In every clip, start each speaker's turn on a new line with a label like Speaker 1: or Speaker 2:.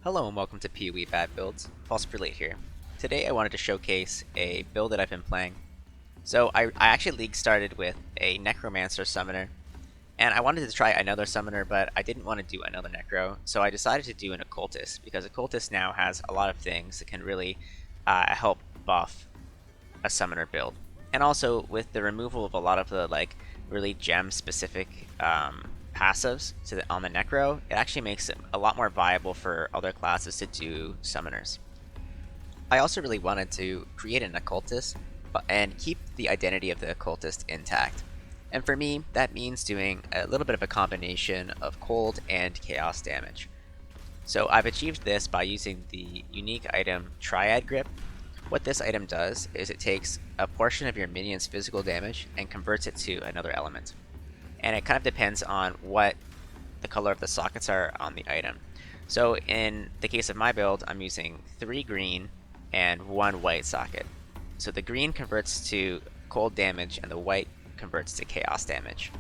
Speaker 1: Hello and welcome to PoE Bad Builds. FROSTBITE here. Today I wanted to showcase a build that I've been playing. So I actually league started with a Necromancer summoner, and I wanted to try another summoner, but I didn't want to do another Necro, so I decided to do an Occultist, because Occultist now has a lot of things that can really help buff a summoner build. And also, with the removal of a lot of the really gem-specific passives on the Necro, it actually makes it a lot more viable for other classes to do summoners. I also really wanted to create an Occultist and keep the identity of the Occultist intact. And for me, that means doing a little bit of a combination of cold and chaos damage. So I've achieved this by using the unique item Triad Grip. What this item does is it takes a portion of your minion's physical damage and converts it to another element. And it kind of depends on what the color of the sockets are on the item. So in the case of my build, I'm using 3 green and 1 white socket. So the green converts to cold damage and the white converts to chaos damage.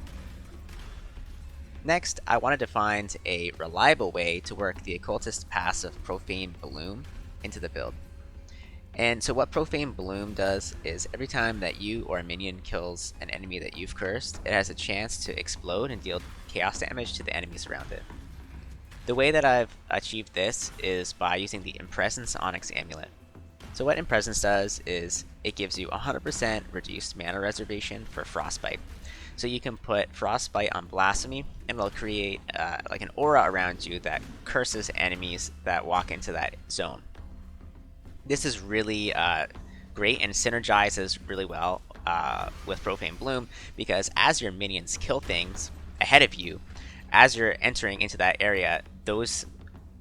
Speaker 1: Next, I wanted to find a reliable way to work the Occultist passive Profane Bloom into the build. And so what Profane Bloom does is every time that you or a minion kills an enemy that you've cursed, it has a chance to explode and deal chaos damage to the enemies around it. The way that I've achieved this is by using the Impresence Onyx Amulet. So what Impresence does is it gives you 100% reduced mana reservation for Frostbite. So you can put Frostbite on Blasphemy and it'll create like an aura around you that curses enemies that walk into that zone. This is really great and synergizes really well with Profane Bloom, because as your minions kill things ahead of you, as you're entering into that area, those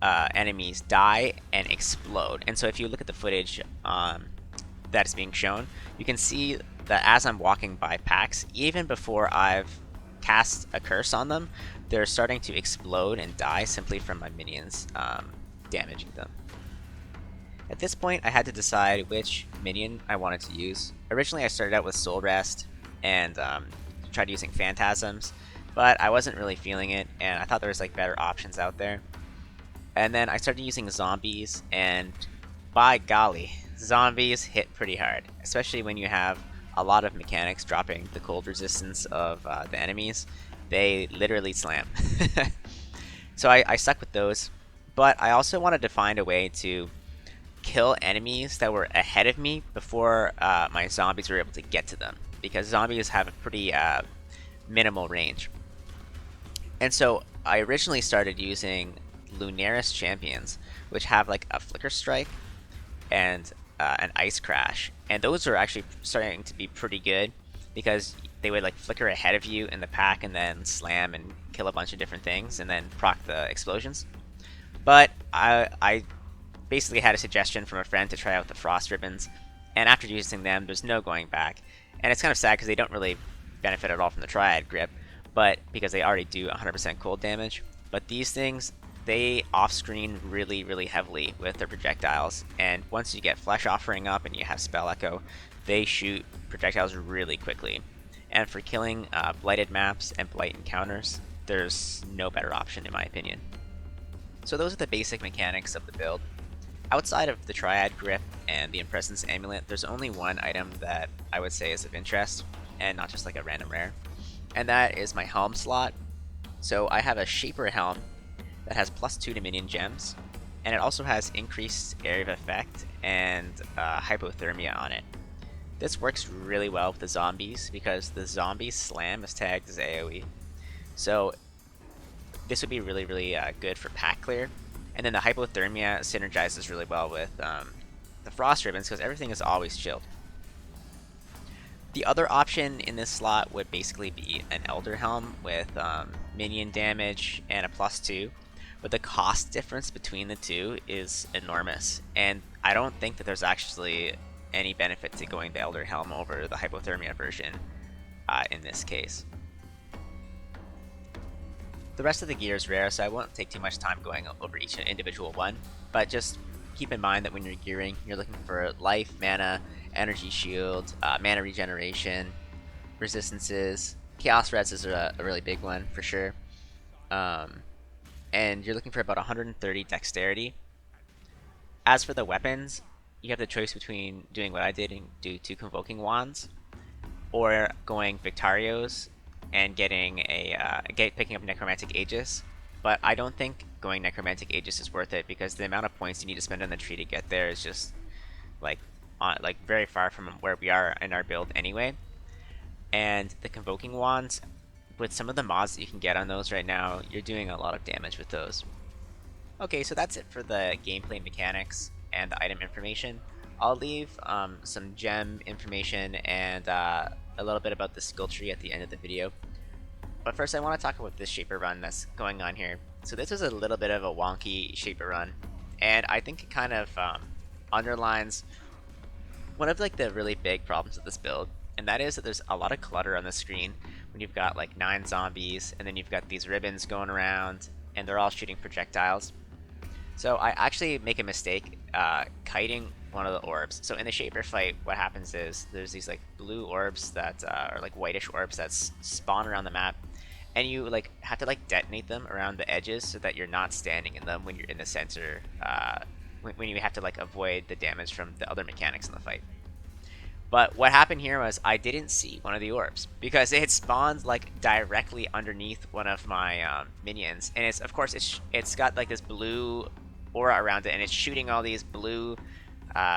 Speaker 1: enemies die and explode. And so if you look at the footage that is being shown, you can see that as I'm walking by packs, even before I've cast a curse on them, they're starting to explode and die simply from my minions damaging them. At this point, I had to decide which minion I wanted to use. Originally, I started out with Soul Rest and tried using Phantasms, but I wasn't really feeling it, and I thought there was better options out there. And then I started using Zombies, and by golly, Zombies hit pretty hard, especially when you have a lot of mechanics dropping the cold resistance of the enemies. They literally slam. So I stuck with those, but I also wanted to find a way to kill enemies that were ahead of me before my zombies were able to get to them, because zombies have a pretty minimal range. And so I originally started using Lunaris champions, which have a Flicker Strike and an Ice Crash, and those are actually starting to be pretty good because they would flicker ahead of you in the pack and then slam and kill a bunch of different things and then proc the explosions. But I basically had a suggestion from a friend to try out the Frost Ribbons, and after using them, there's no going back. And it's kind of sad because they don't really benefit at all from the Triad Grip, but because they already do 100% cold damage. But these things, they off-screen really, really heavily with their projectiles, and once you get Flesh Offering up and you have Spell Echo, they shoot projectiles really quickly. And for killing blighted maps and blight encounters, there's no better option in my opinion. So those are the basic mechanics of the build. Outside of the Triad Grip and the Impresence Amulet, there's only one item that I would say is of interest, and not just a random rare, and that is my Helm slot. So I have a Shaper Helm that has +2 to minion gems, and it also has increased area of effect and hypothermia on it. This works really well with the zombies because the zombie slam is tagged as AoE. So this would be really, really good for pack clear. And then the hypothermia synergizes really well with the Frost Ribbons because everything is always chilled. The other option in this slot would basically be an Elder Helm with minion damage and a +2, but the cost difference between the two is enormous, and I don't think that there's actually any benefit to going the Elder Helm over the hypothermia version in this case. The rest of the gear is rare, so I won't take too much time going over each individual one, but just keep in mind that when you're gearing, you're looking for life, mana, energy shield, mana regeneration, resistances. Chaos Res is a really big one for sure. And you're looking for about 130 dexterity As for the weapons, you have the choice between doing what I did and do 2 Convoking Wands, or going Victarios and getting picking up Necromantic Aegis. But I don't think going Necromantic Aegis is worth it because the amount of points you need to spend on the tree to get there is just like very far from where we are in our build anyway. And the Convoking Wands, with some of the mods that you can get on those right now, you're doing a lot of damage with those. Okay, so that's it for the gameplay mechanics and the item information. I'll leave some gem information and a little bit about the skill tree at the end of the video. But first I want to talk about this Shaper run that's going on here. So this was a little bit of a wonky Shaper run, and I think it kind of underlines one of like the really big problems with this build, and that is that there's a lot of clutter on the screen when you've got like 9 zombies, and then you've got these ribbons going around, and they're all shooting projectiles. So I actually make a mistake kiting one of the orbs. So in the Shaper fight, what happens is there's these like blue orbs that are like whitish orbs that spawn around the map, and you like have to like detonate them around the edges so that you're not standing in them when you're in the center. When you have to like avoid the damage from the other mechanics in the fight. But what happened here was I didn't see one of the orbs because it had spawned like directly underneath one of my minions, and it's of course it's got like this blue aura around it, and it's shooting all these blue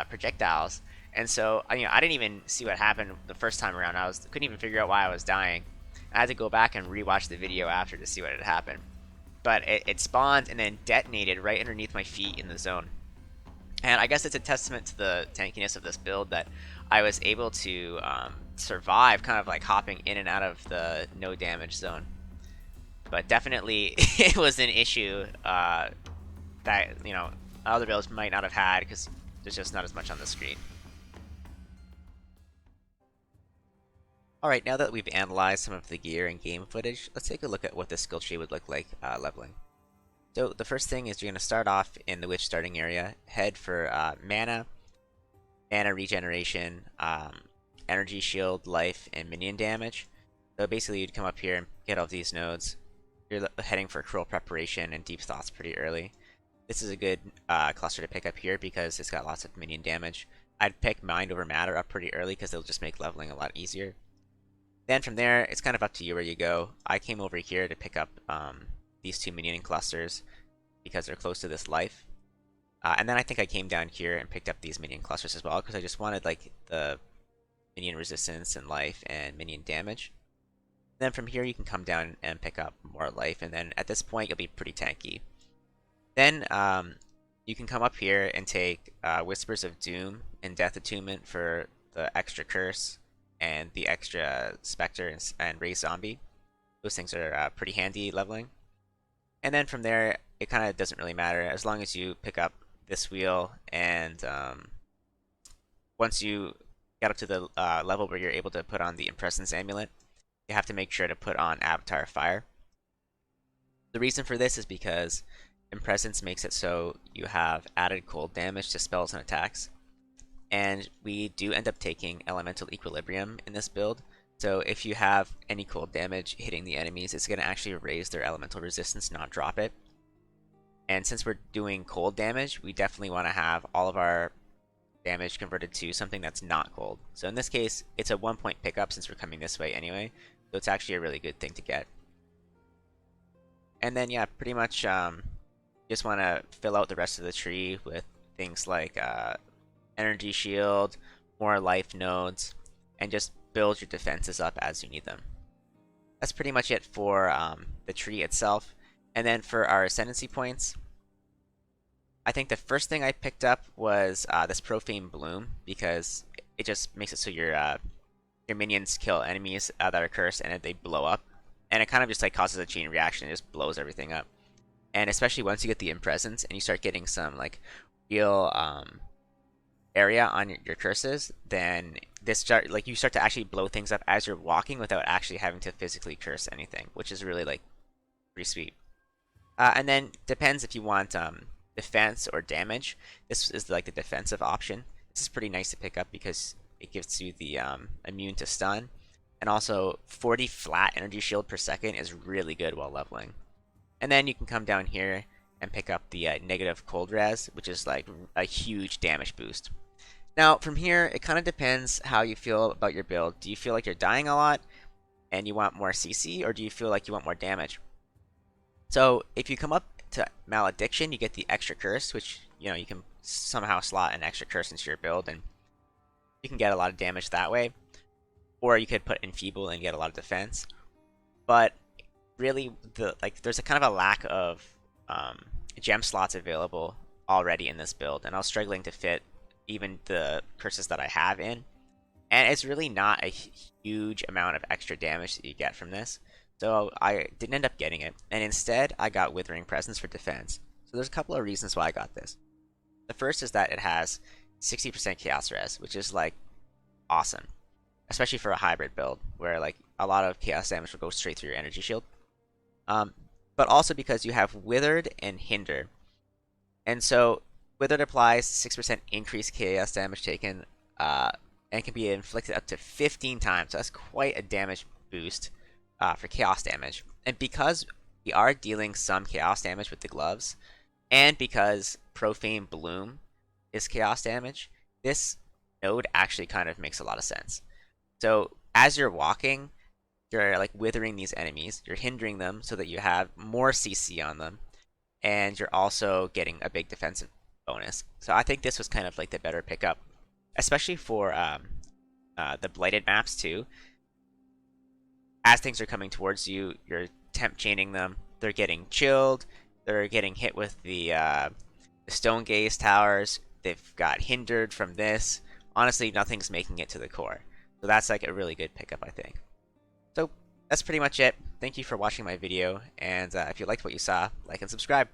Speaker 1: projectiles. And so I didn't even see what happened the first time around. Couldn't even figure out why I was dying. I had to go back and rewatch the video after to see what had happened. But it spawned and then detonated right underneath my feet in the zone. And I guess it's a testament to the tankiness of this build that I was able to survive kind of like hopping in and out of the no damage zone. But definitely it was an issue that, other builds might not have had because there's just not as much on the screen. Alright, now that we've analyzed some of the gear and game footage, let's take a look at what the skill tree would look like leveling. So the first thing is you're going to start off in the Witch starting area, head for mana regeneration, energy shield, life, and minion damage. So basically you'd come up here and get all these nodes. You're heading for Cruel Preparation and Deep Thoughts pretty early. This is a good cluster to pick up here because it's got lots of minion damage. I'd pick Mind over Matter up pretty early because they'll just make leveling a lot easier. Then from there, it's kind of up to you where you go. I came over here to pick up these 2 minion clusters because they're close to this life. And then I think I came down here and picked up these minion clusters as well because I just wanted like the minion resistance and life and minion damage. Then from here you can come down and pick up more life, and then at this point you'll be pretty tanky. Then you can come up here and take Whispers of Doom and Death Attunement for the extra curse and the extra Spectre and Raise Zombie. Those things are pretty handy leveling. And then from there, it kind of doesn't really matter as long as you pick up this wheel, and once you get up to the level where you're able to put on the Impressions Amulet, you have to make sure to put on Avatar Fire. The reason for this is because Impressions makes it so you have added cold damage to spells and attacks, and we do end up taking Elemental Equilibrium in this build. So if you have any cold damage hitting the enemies, it's going to actually raise their elemental resistance, not drop it. And since we're doing cold damage, we definitely want to have all of our damage converted to something that's not cold. So in this case, it's a 1-point pickup since we're coming this way anyway. So it's actually a really good thing to get. And then yeah, pretty much just want to fill out the rest of the tree with things like energy shield, more life nodes, and just build your defenses up as you need them. That's pretty much it for the tree itself. And then for our ascendancy points, I think the first thing I picked up was this Profane Bloom, because it just makes it so your minions kill enemies that are cursed and they blow up. And it kind of just like causes a chain reaction, it just blows everything up. And especially once you get the Impressions and you start getting some like real area on your curses, then you start to actually blow things up as you're walking without actually having to physically curse anything, which is really like pretty sweet. And then depends if you want defense or damage. This is like the defensive option. This is pretty nice to pick up because it gives you the immune to stun, and also 40 flat energy shield per second is really good while leveling. And then you can come down here and pick up the negative cold res, which is like a huge damage boost. Now, from here, it kind of depends how you feel about your build. Do you feel like you're dying a lot and you want more CC, or do you feel like you want more damage? So, if you come up to Malediction, you get the extra curse, which, you know, you can somehow slot an extra curse into your build, and you can get a lot of damage that way. Or you could put Enfeeble and get a lot of defense. But really, there's a kind of a lack of gem slots available already in this build, and I was struggling to fit even the curses that I have in. And it's really not a huge amount of extra damage that you get from this. So I didn't end up getting it, and instead I got Withering Presence for defense. So there's a couple of reasons why I got this. The first is that it has 60% Chaos Res, which is like awesome, especially for a hybrid build where like a lot of Chaos damage will go straight through your energy shield. But also because you have Withered and Hinder, and so Withered applies 6% increased Chaos damage taken, and can be inflicted up to 15 times. So that's quite a damage boost for Chaos damage. And because we are dealing some Chaos damage with the gloves, and because Profane Bloom is Chaos damage, this node actually kind of makes a lot of sense. So as you're walking, you're like withering these enemies, you're hindering them so that you have more CC on them, and you're also getting a big defensive bonus. So I think this was kind of like the better pickup, especially for the Blighted maps too. As things are coming towards you, you're temp chaining them, they're getting chilled, they're getting hit with the Stone Gaze towers, they've got hindered from this. Honestly, nothing's making it to the core. So that's like a really good pickup, I think. So that's pretty much it. Thank you for watching my video, and if you liked what you saw, like and subscribe.